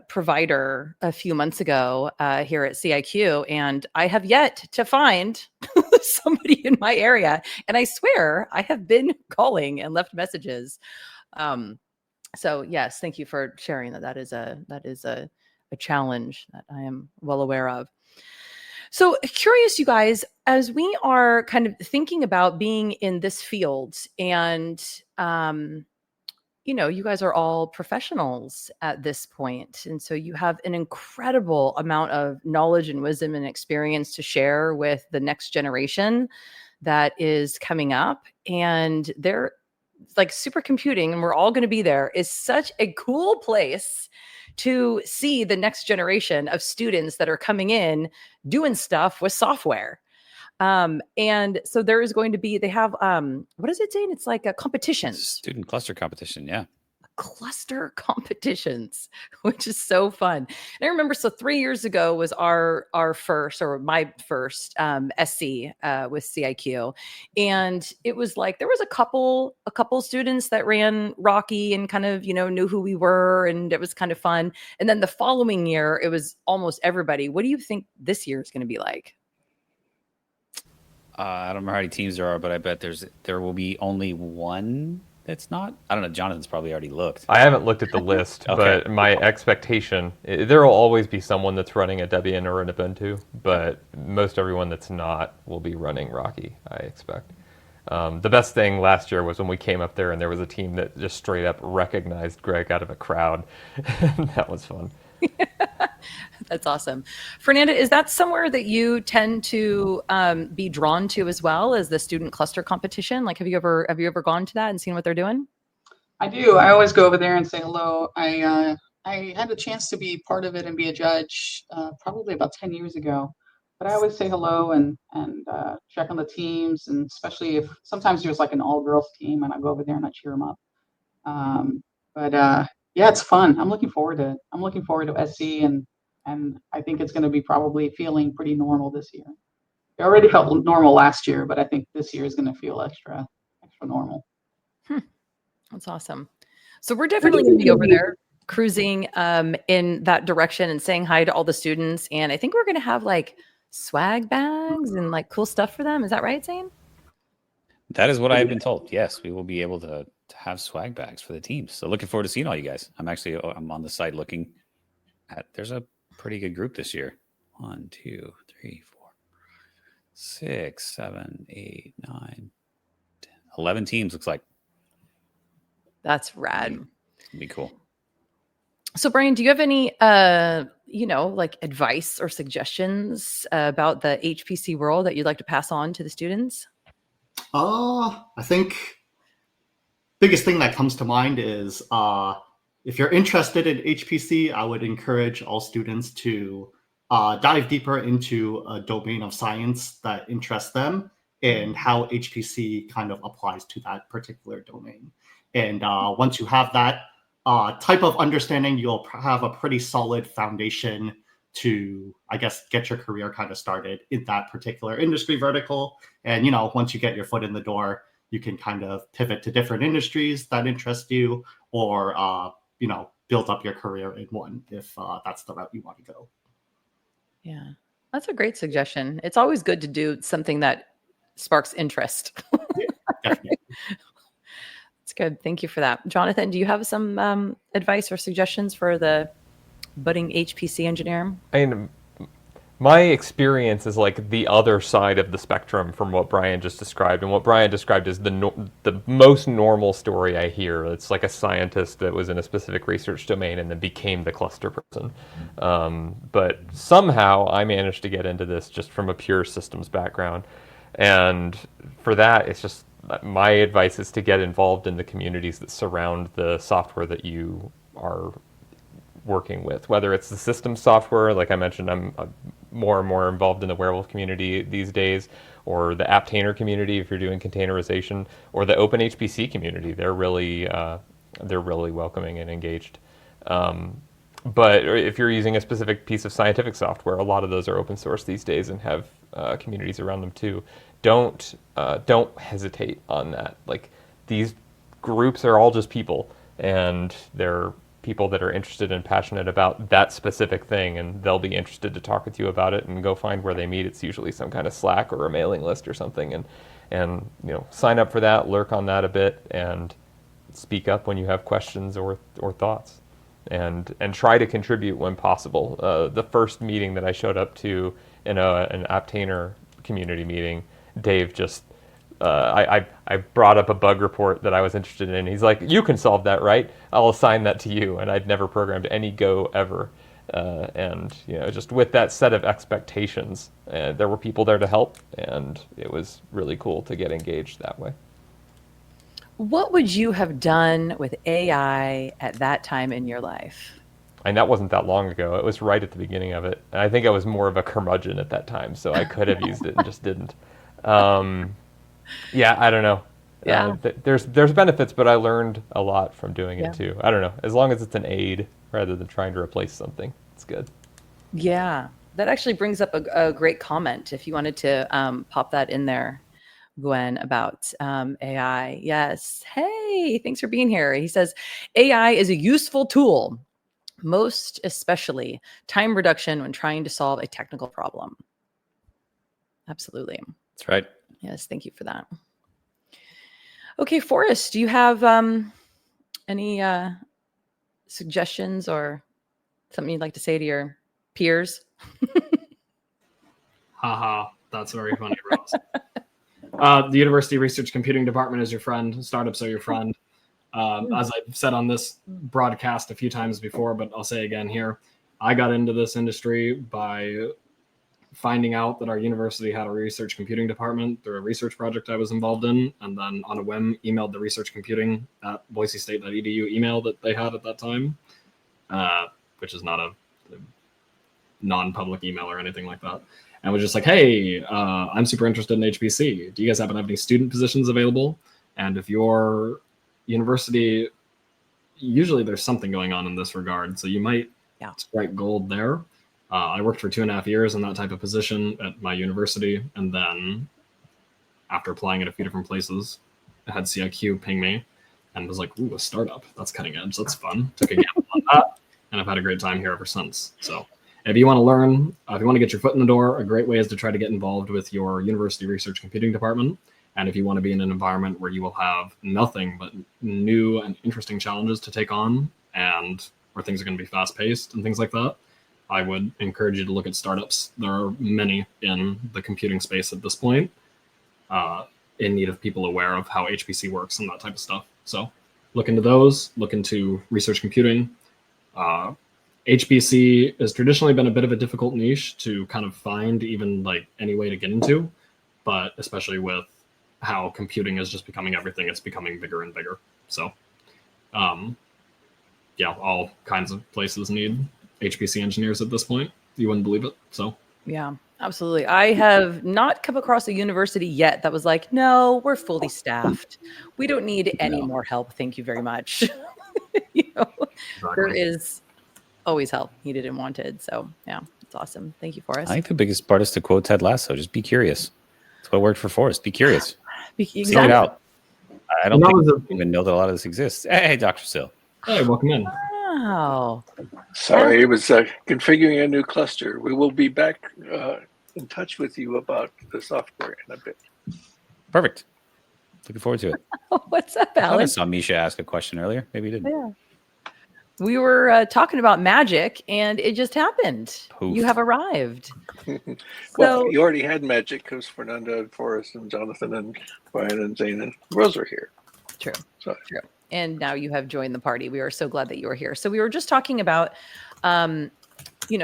provider a few months ago here at CIQ, and I have yet to find somebody in my area. And I swear I have been calling and left messages. So yes, thank you for sharing that. That is a challenge that I am well aware of. So curious, you guys, as we are kind of thinking about being in this field, and you guys are all professionals at this point, and so you have an incredible amount of knowledge and wisdom and experience to share with the next generation that is coming up. And they're like supercomputing, and we're all going to be there, is such a cool place to see the next generation of students that are coming in doing stuff with software. And so there is going to be, they have, what is it saying? It's like a competitions. Student cluster competition. Yeah. Cluster competitions, which is so fun. And I remember, so 3 years ago was my first SC with CIQ. And it was like, there was a couple students that ran Rocky and kind of, knew who we were, and it was kind of fun. And then the following year, it was almost everybody. What do you think this year is going to be like? I don't remember how many teams there are, but I bet there will be only one that's not. I don't know. Jonathan's probably already looked. I haven't looked at the list, Okay. But my expectation, there will always be someone that's running a Debian or an Ubuntu, but most everyone that's not will be running Rocky, I expect. The best thing last year was when we came up there and there was a team that just straight up recognized Greg out of a crowd. That was fun. That's awesome. Fernanda, is that somewhere that you tend to be drawn to as well, as the student cluster competition? Like, have you ever gone to that and seen what they're doing? I do. I always go over there and say hello. I had a chance to be part of it and be a judge probably about 10 years ago. But I always say hello and check on the teams, and especially if sometimes there's like an all-girls team, and I go over there and I cheer them up. Yeah, it's fun. I'm looking forward to it. I'm looking forward to SC, and I think it's going to be probably feeling pretty normal this year. It already felt normal last year, but I think this year is going to feel extra normal. That's awesome. So we're definitely going to be over there cruising in that direction and saying hi to all the students. And I think we're going to have like swag bags and like cool stuff for them. Is that right, Zane? That is what I've been told. Yes, we will be able to have swag bags for the teams. So looking forward to seeing all you guys. I'm on the site looking at, there's a pretty good group this year. 1, 2, 3, 4, 6, 7, 8, 9, 10, 11 teams looks like. That's rad. It'll be cool. So Brian, do you have any, like advice or suggestions about the HPC world that you'd like to pass on to the students? I think biggest thing that comes to mind is if you're interested in HPC, I would encourage all students to dive deeper into a domain of science that interests them and how HPC kind of applies to that particular domain. And once you have that type of understanding, you'll have a pretty solid foundation to, I guess, get your career kind of started in that particular industry vertical. And, once you get your foot in the door, you can kind of pivot to different industries that interest you, or build up your career in one if that's the route you want to go. Yeah, that's a great suggestion. It's always good to do something that sparks interest. Yeah, definitely. That's good. Thank you for that. Jonathan, do you have some advice or suggestions for the budding HPC engineer? I mean, my experience is like the other side of the spectrum from what Brian just described. And what Brian described is the most normal story I hear. It's like a scientist that was in a specific research domain and then became the cluster person. But somehow I managed to get into this just from a pure systems background. And for that, it's just my advice is to get involved in the communities that surround the software that you are working with, whether it's the system software, like I mentioned, I'm more and more involved in the Werewolf community these days, or the Apptainer community if you're doing containerization, or the Open HPC community. They're really welcoming and engaged. But if you're using a specific piece of scientific software, a lot of those are open source these days and have communities around them too. Don't hesitate on that. Like, these groups are all just people, and they're people that are interested and passionate about that specific thing, and they'll be interested to talk with you about it, and go find where they meet. It's usually some kind of Slack or a mailing list or something, and sign up for that, lurk on that a bit, and speak up when you have questions or thoughts, and try to contribute when possible. The first meeting that I showed up to in an Apptainer community meeting, Dave just I brought up a bug report that I was interested in. He's like, "You can solve that, right? I'll assign that to you." And I'd never programmed any Go ever. And just with that set of expectations, there were people there to help, and it was really cool to get engaged that way. What would you have done with AI at that time in your life? And that wasn't that long ago. It was right at the beginning of it. And I think I was more of a curmudgeon at that time, so I could have used it and just didn't. Yeah, I don't know. Yeah. There's benefits, but I learned a lot from doing it too. I don't know. As long as it's an aid rather than trying to replace something, it's good. Yeah, that actually brings up a great comment. If you wanted to pop that in there, Gwen, about AI. Yes. Hey, thanks for being here. He says, AI is a useful tool, most especially time reduction when trying to solve a technical problem. Absolutely. That's right. Yes, thank you for that. Okay, Forrest, do you have any suggestions or something you'd like to say to your peers? Haha, that's very funny, Ross. The University Research Computing Department is your friend. Startups are your friend. As I've said on this broadcast a few times before, but I'll say again here, I got into this industry by finding out that our university had a research computing department through a research project I was involved in, and then on a whim emailed the research computing at boisestate.edu email that they had at that time, which is not a non-public email or anything like that, and was just like, "Hey, I'm super interested in HPC. Do you guys happen to have any student positions available? And if your university, usually there's something going on in this regard, so you might strike gold there." I worked for 2.5 years in that type of position at my university, and then after applying at a few different places, I had CIQ ping me and was like, "Ooh, a startup. That's cutting edge. That's fun." Took a gamble on that, and I've had a great time here ever since. So if you want to learn, if you want to get your foot in the door, a great way is to try to get involved with your university research computing department. And if you want to be in an environment where you will have nothing but new and interesting challenges to take on, and where things are going to be fast paced and things like that, I would encourage you to look at startups. There are many in the computing space at this point, in need of people aware of how HPC works and that type of stuff. So look into those, look into research computing. HPC has traditionally been a bit of a difficult niche to kind of find even like any way to get into, but especially with how computing is just becoming everything, it's becoming bigger and bigger. So all kinds of places need HPC engineers at this point. You wouldn't believe it. So yeah, absolutely. I have not come across a university yet that was like, "No, we're fully staffed. We don't need any more help. Thank you very much." Exactly. There is always help needed and wanted. So yeah, it's awesome. Thank you, Forrest. I think the biggest part is to quote Ted Lasso. Just be curious. That's what worked for Forrest. Be curious. Exactly. Seek it out. I don't even know that a lot of this exists. Hey, Dr. Sill. Hey, welcome in. Wow. Sorry, it was configuring a new cluster. We will be back in touch with you about the software in a bit. Perfect. Looking forward to it. What's up, I Alex? saw Misha ask a question earlier. Maybe he didn't. Yeah. We were talking about magic, and it just happened. Poof. You have arrived. Well, you already had magic because Fernanda and Forrest and Jonathan and Brian and Zane and Rose are here. True. So. True. And now you have joined the party. We are so glad that you are here. So we were just talking about,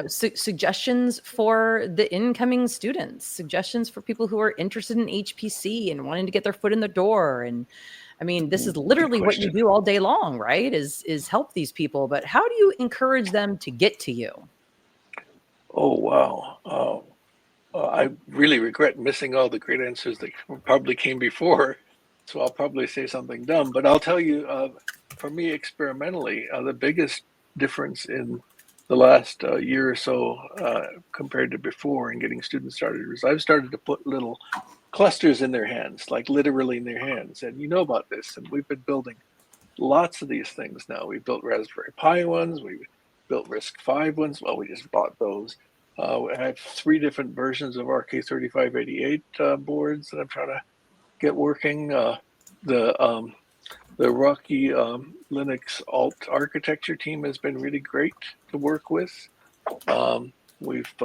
suggestions for the incoming students, suggestions for people who are interested in HPC and wanting to get their foot in the door. And I mean, this is literally what you do all day long, right? Is help these people. But how do you encourage them to get to you? Oh, wow. I really regret missing all the great answers that probably came before. So I'll probably say something dumb, but I'll tell you, for me, experimentally, the biggest difference in the last year or so compared to before in getting students started is I've started to put little clusters in their hands, like literally in their hands. And you know about this, and we've been building lots of these things now. We built Raspberry Pi ones, we built RISC-V ones. Well, we just bought those. I have 3 different versions of RK3588 boards that I'm trying to get working. The Rocky Linux alt architecture team has been really great to work with. We've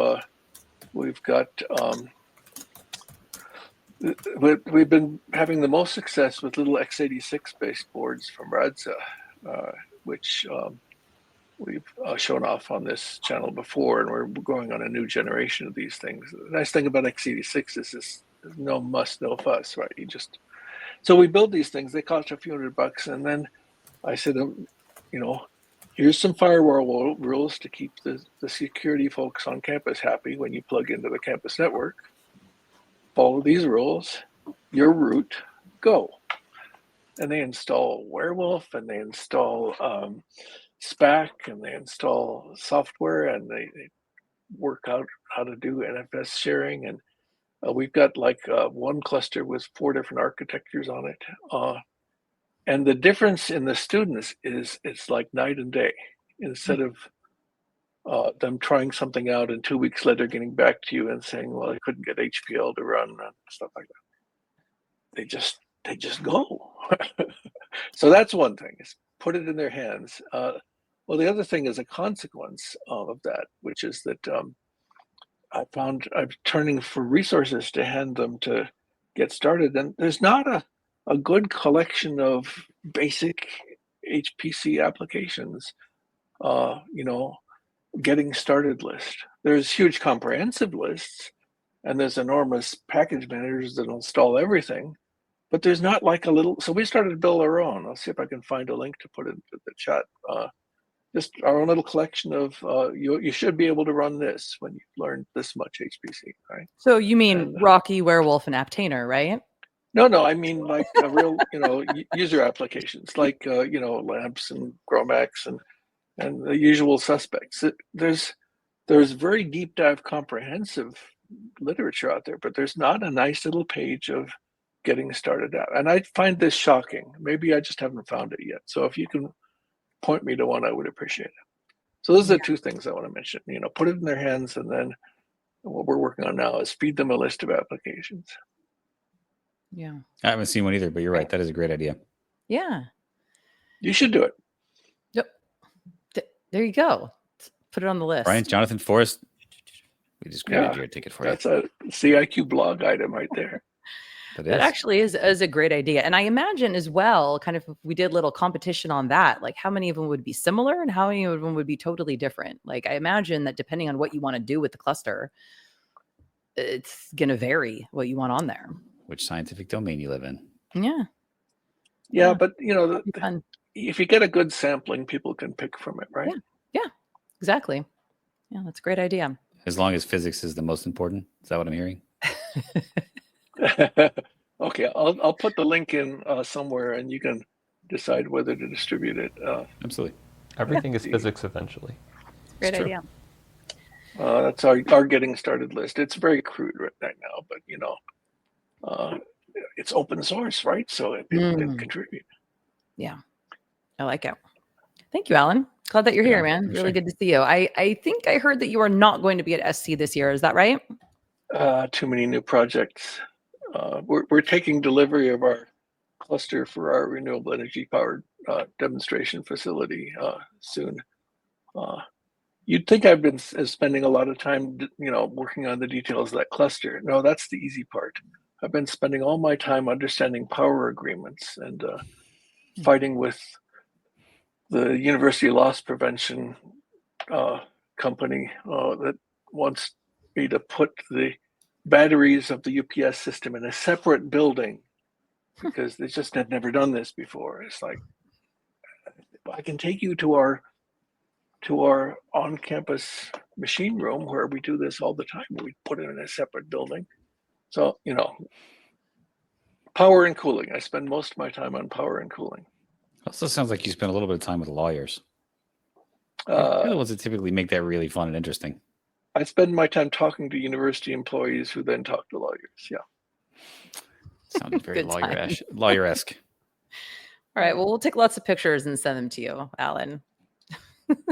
been having the most success with little x86 based boards from Radza, which we've shown off on this channel before, and we're going on a new generation of these things. The nice thing about x86 is this. There's no muss, no fuss, right? So we build these things. They cost a few $100, and then I said, here's some firewall rules to keep the security folks on campus happy when you plug into the campus network. Follow these rules. Your root, go. And they install Werewolf, and they install SPAC, and they install software, and they work out how to do NFS sharing, and we've got like one cluster with 4 different architectures on it. And the difference in the students is it's like night and day. Instead of them trying something out and 2 weeks later getting back to you and saying, well, I couldn't get HPL to run and stuff like that. They just go. So that's one thing, is put it in their hands. Well, the other thing is a consequence of that, which is that I found I'm turning for resources to hand them to get started. And there's not a good collection of basic HPC applications, getting started list. There's huge comprehensive lists, and there's enormous package managers that install everything, but there's not like a little, so we started to build our own. I'll see if I can find a link to put into the chat. Just our own little collection of, you should be able to run this when you've learned this much HPC, right? So you mean Rocky, Werewolf, and Aptainer, right? No, I mean like a real, user applications like, Lamps and Gromax and the usual suspects. There's very deep dive comprehensive literature out there, but there's not a nice little page of getting started out. And I find this shocking. Maybe I just haven't found it yet. So if you can point me to one, I would appreciate it. So those are the 2 things I want to mention. Put it in their hands, and then what we're working on now is feed them a list of applications. Yeah. I haven't seen one either, but you're right. That is a great idea. Yeah. You should do it. Yep. There you go. Put it on the list. Brian, Jonathan, Forrest, we just created your ticket for you. That's a CIQ blog item right there. That actually is a great idea. And I imagine as well, kind of if we did a little competition on that, like how many of them would be similar and how many of them would be totally different. Like I imagine that depending on what you want to do with the cluster, it's going to vary what you want on there. Which scientific domain you live in. Yeah, but if you get a good sampling, people can pick from it, right? Yeah, exactly. Yeah, that's a great idea. As long as physics is the most important. Is that what I'm hearing? Okay, I'll put the link in somewhere, and you can decide whether to distribute it. Absolutely. Everything is physics eventually. Great idea. That's our getting started list. It's very crude right now, but it's open source, right? So people can contribute. Yeah, I like it. Thank you, Alan. Glad that you're here, man. Really good to see you. I think I heard that you are not going to be at SC this year. Is that right? Too many new projects. We're taking delivery of our cluster for our renewable energy powered demonstration facility soon. You'd think I've been spending a lot of time, working on the details of that cluster. No, that's the easy part. I've been spending all my time understanding power agreements and fighting with the University Loss Prevention company that wants me to put the batteries of the UPS system in a separate building because they just had never done this before. It's like, I can take you to our on-campus machine room where we do this all the time. We put it in a separate building. So, power and cooling. I spend most of my time on power and cooling. Also sounds like you spend a little bit of time with lawyers. They're the ones that typically make that really fun and interesting. I spend my time talking to university employees who then talk to lawyers. Yeah. Sounded very lawyer-esque. All right. Well, we'll take lots of pictures and send them to you, Alan.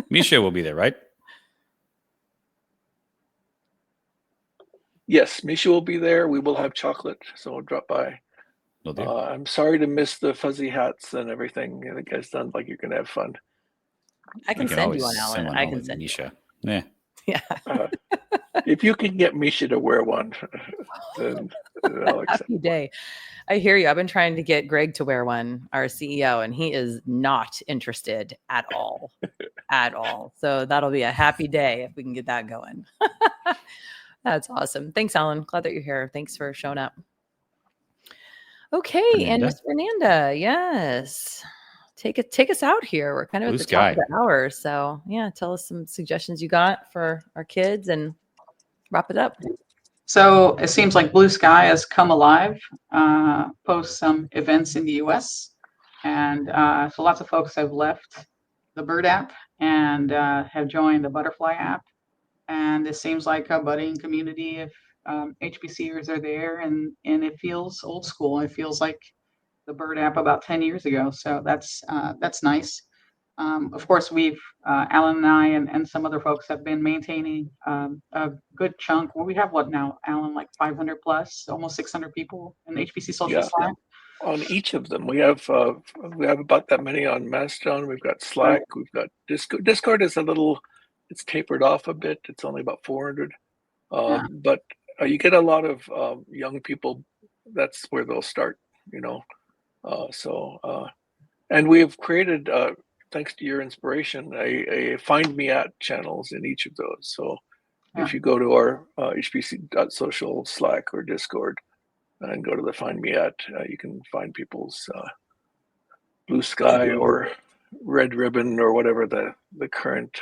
Misha will be there, right? Yes, Misha will be there. We will have chocolate, so we'll drop by. I'm sorry to miss the fuzzy hats and everything. You guys sound like you're going to have fun. I can send you one, Alan. I can send Misha. Yeah. If you can get Misha to wear one, then I'll accept. Happy day. I hear you. I've been trying to get Greg to wear one, our CEO, and he is not interested at all. At all. So that'll be a happy day if we can get that going. That's awesome. Thanks, Alan. Glad that you're here. Thanks for showing up. Okay, Fernanda. and Miss Fernanda, yes. Take us out here. We're kind of Blue at the top sky. of the hour. So yeah, tell us some suggestions you got for our kids and wrap it up. So it seems like Blue Sky has come alive, post some events in the US. And so lots of folks have left the Bird app and have joined the Butterfly app. And it seems like a budding community of HPCers are there, and it feels old school. It feels like the Bird app about 10 years ago. So that's nice. Of course, we've Alan and I and some other folks have been maintaining a good chunk. Well, we have what now, Alan, like 500 plus, almost 600 people in HPC Social Slack. On each of them, we have about that many on Mastodon. We've got Slack. We've got Discord. Discord is it's tapered off a bit. It's only about 400. But you get a lot of young people. That's where they'll start. And we have created. Thanks to your inspiration, a Find Me At channels in each of those. So if you go to our hpc.social Slack or Discord and go to the Find Me At, you can find people's Blue Sky or Red Ribbon or whatever the current.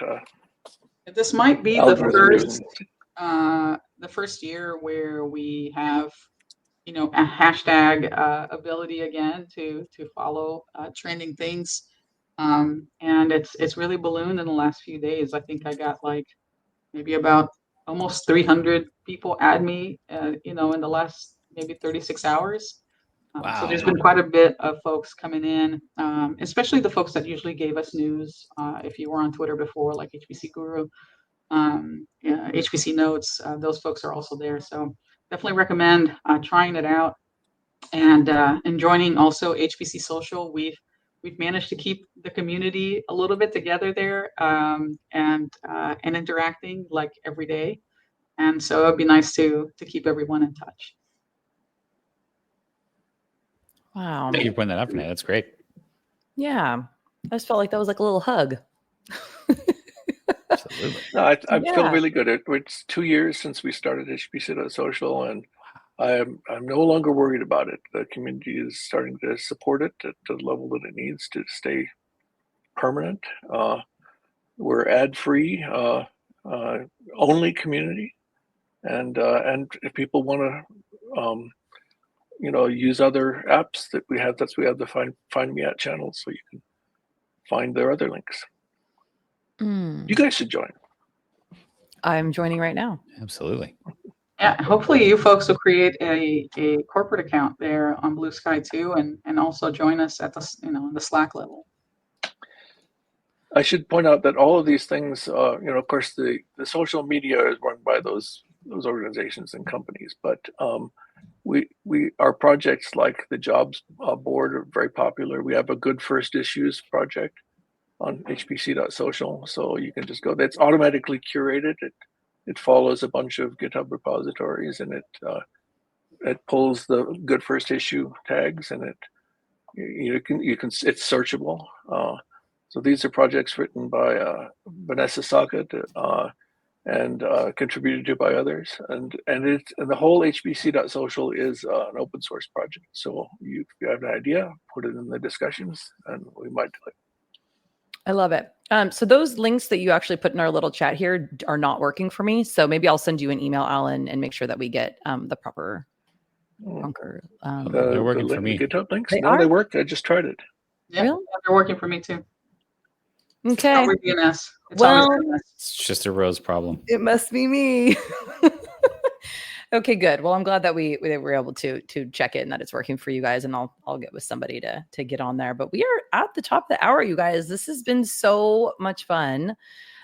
This might be the first year where we have, a hashtag ability again to follow trending things. And it's really ballooned in the last few days. I think I got like maybe about almost 300 people add me, in the last maybe 36 hours. Wow. So there's been quite a bit of folks coming in, especially the folks that usually gave us news. If you were on Twitter before, like HPC Guru, HPC Notes, those folks are also there. So definitely recommend trying it out and joining also HPC Social. We've managed to keep the community a little bit together there, and interacting like every day. And so it'd be nice to keep everyone in touch. Wow. Thank you for pointing that out, Fernanda. That's great. Yeah. I just felt like that was like a little hug. Absolutely. No, I feel really good. It's 2 years since we started HPC Social, and I'm no longer worried about it. The community is starting to support it at the level that it needs to stay permanent. We're ad-free, only community, and if people want to, use other apps that we have, we have the Find Me At channel, so you can find their other links. You guys should join. I'm joining right now. Absolutely. Yeah, hopefully you folks will create a corporate account there on Blue Sky too, and also join us at the the Slack level. I should point out that all of these things, of course, the social media is run by those organizations and companies, but our projects like the jobs board are very popular. We have a good first issues project on hpc.social, so you can just go. That's automatically curated. It follows a bunch of GitHub repositories, and it pulls the good first issue tags, and it's searchable. So these are projects written by Vanessa Sackett and contributed to by others, and the whole hpc.social is an open source project. So if you have an idea, put it in the discussions, and we might do it. I love it. So those links that you actually put in our little chat here are not working for me. So maybe I'll send you an email, Alan, and make sure that we get the proper. They're working for me. The GitHub links? They They work. I just tried it. Yeah, Really? they're working for me too. Okay. It's DNS. Well, It's just a Rose problem. it must be me. Okay, good. Well, I'm glad that we were able to check it and that it's working for you guys, and I'll get with somebody to get on there. But we are at the top of the hour, you guys. This has been so much fun.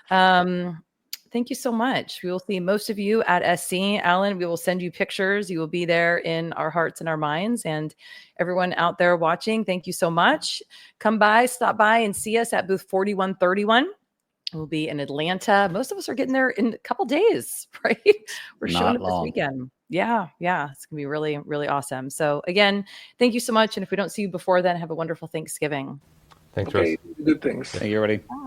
Thank you so much. We will see most of you at SC. Alan, we will send you pictures. You will be there in our hearts and our minds. And everyone out there watching, thank you so much. Come by, stop by, and see us at booth 4131. We'll be in Atlanta. Most of us are getting there in a couple days, right? We're showing up this weekend. Yeah. It's going to be really, really awesome. So again, thank you so much. And if we don't see you before then, have a wonderful Thanksgiving. Thanks, Okay, Rose. good things. Thank you, everybody. Bye.